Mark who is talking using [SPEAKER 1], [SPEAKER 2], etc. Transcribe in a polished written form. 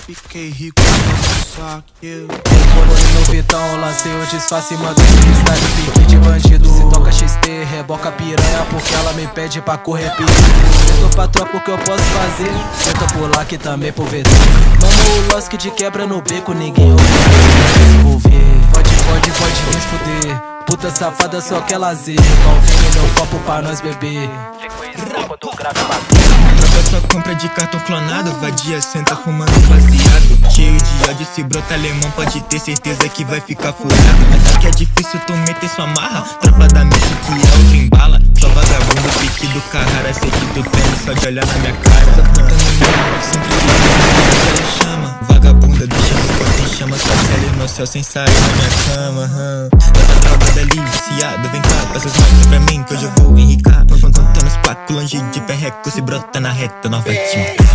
[SPEAKER 1] Fiquei rico, só que eu.
[SPEAKER 2] Recolando no Vitão, lancei o disfarce, mandei freestyle, pique de bandido. Se toca XT, reboca piranha, porque ela me pede pra correr perigo. Sento pra tropa, o que eu posso fazer? Senta por lá que também por VT. Mano, o Losk de quebra no beco, ninguém ouve. Pode me fuder. Puta safada, só quer lazer. Então vem meu copo pra nós beber.
[SPEAKER 3] Tropa só compra de cartão clonado. Vadia senta fumando baseado. Cheio de ódio, se brota alemão pode ter certeza que vai ficar furado. Mas que é difícil tu meter sua marra. Tropa da mente que é outra embala. Só vagabundo, pique do Carrara. Sei que tu tem só de olhar na minha cara. Essa puta no meio, sempre que ela chama. Vagabunda, deixa no corpo em chama. Só série no céu sem sair na minha cama. Essa droga dali, viciada. Vem cá, passa as notas pra mim que hoje eu vou enricar. Contando os placos, longe de perreco. Se brota na reta, nós vai te matar.